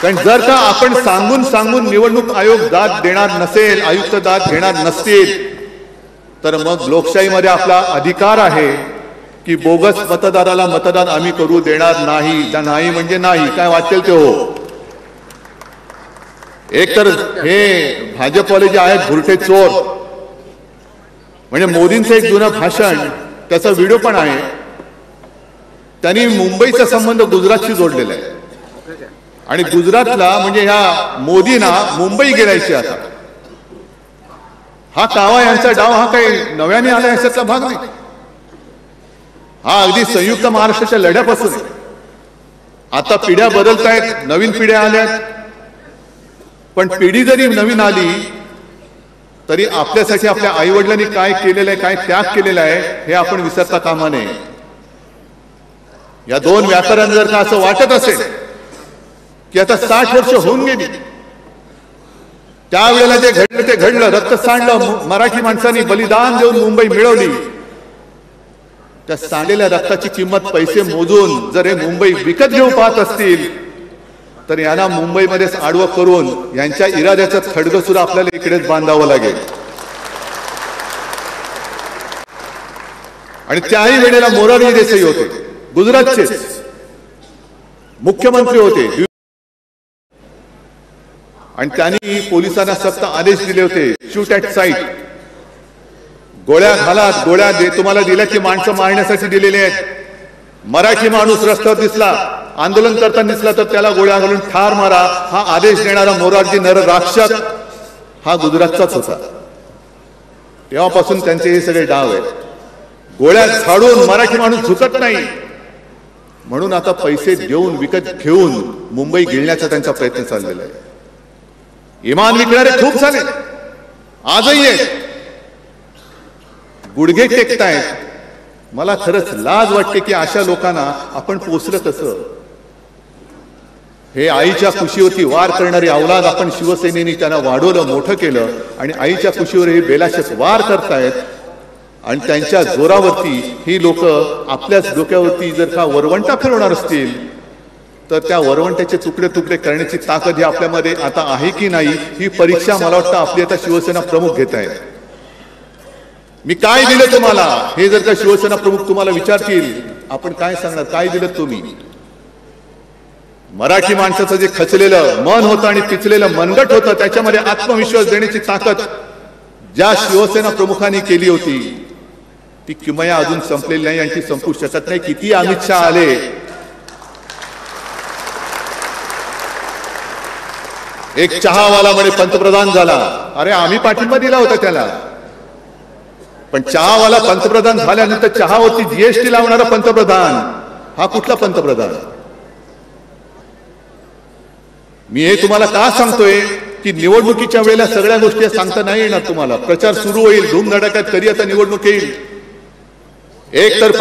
कारण जर का आपण सांगून सांगून निवडणूक आयोग दाद देणार नसेल, आयुक्त दाद घेणार नसतील, तर मग लोकशाहीमध्ये आपला अधिकार आहे की बोगस मतदाराला मतदान आम्ही करू देणार नाही. नाही म्हणजे नाही, काय वाटेल ते हो. एक तर हे भाजपवाले जे आहेत भुरटे चोर, म्हणजे मोदींचं एक जुनं भाषण, त्याचा व्हिडिओ पण आहे, त्यांनी मुंबईचा संबंध गुजरातशी जोडलेला आहे आणि गुजरातला म्हणजे ह्या मोदींना मुंबई गिरायची. आता हा कावा यांचा डाव हा काही नव्याने आला याच्यातला भाग नाही. हा अगदी संयुक्त महाराष्ट्राच्या लढ्यापासून आहे. आता पिढ्या बदलत आहेत, नवीन पिढ्या आल्यात, पण पिढी जरी नवीन आली तरी आपल्यासाठी आपल्या आई वडिलांनी काय केलेलं आहे, काय त्याग केलेला आहे हे आपण विसरता कामा नये. या दोन व्यापाऱ्यांना जर का असं वाटत असेल की आता 60 वर्ष होऊन गेली, त्यावेळेला जे घडलं ते घडलं, रक्त सांडलं, मराठी माणसांनी बलिदान देऊन मुंबई मिळवली, त्या सांडलेल्या रक्ताची किंमत पैसे मोजून जर हे मुंबई विकत घेऊ पाहत असतील तर यांना मुंबईमध्येच आडवं करून यांच्या इराद्याचं थडगं सुद्धा आपल्याला इकडेच बांधावं लागेल. आणि त्याही वेळेला मोरारजी देसाई होते, गुजरातचे मुख्यमंत्री होते, आणि त्यांनी पोलिसांना सक्त आदेश दिले होते, शूट ॲट साईट, गोळ्या घालात, गोळ्या तुम्हाला दिल्या की माणसं मारण्यासाठी दिलेले आहेत. मराठी माणूस रस्त्यावर दिसला, आंदोलन करताना दिसला तर त्याला गोळ्या घालून ठार मारा, हा आदेश देणारा मोरारजी नरराक्षस हा गुजरातचाच होता. तेव्हापासून त्यांचे हे सगळे डाव आहेत. गोळ्या झाडून मराठी माणूस झुकत नाही म्हणून आता पैसे देऊन विकत घेऊन मुंबई गिळण्याचा त्यांचा प्रयत्न चाललेला आहे. इमान विकणारे खूप झाले, आजही आहेत, गुडघे टेकतायत. मला खरंच लाज वाटते की अशा लोकांना आपण पोचलं कसं. हे आईच्या खुशीवरती वार करणारी अवलाद आपण शिवसेनेने त्यांना वाढवलं, मोठं केलं, आणि आईच्या खुशीवर हे बेलाशक वार करतायत. आणि त्यांच्या जोरावरती ही लोक आपल्याच डोक्यावरती जर का वरवंटा फिरवणार असतील तर त्या वरवंट्याचे तुकडे तुकडे करण्याची ताकद ही आपल्यामध्ये आता आहे की नाही, ही परीक्षा मला वाटतं आपली आता शिवसेना प्रमुख घेत आहेत. मी काय दिलं तुम्हाला हे जर का शिवसेना प्रमुख तुम्हाला विचारतील, आपण काय सांगणार, काय दिलं तुम्ही. मराठी माणसाचं जे खचलेलं मन होतं आणि पिचलेलं मनगट होतं त्याच्यामध्ये आत्मविश्वास देण्याची ताकद ज्या शिवसेना प्रमुखांनी केली होती ती किमया अजून संपलेली नाही आणि ती संपू शकत नाही. किती अमित शहा आले, एक चहावाला म्हणे पंतप्रधान झाला, अरे आम्ही पाठिंबा दिला होता त्याला, पण चहावाला पंतप्रधान झाल्यानंतर चहावरती जीएसटी लावणारा पंतप्रधान हा कुठला पंतप्रधान. मी हे तुम्हाला का सांगतोय की निवडणुकीच्या वेळेला सगळ्या गोष्टी सांगता नाही येणार तुम्हाला. प्रचार सुरू होईल धूमधडाक्यात, कधी आता निवडणूक येईल. एक तर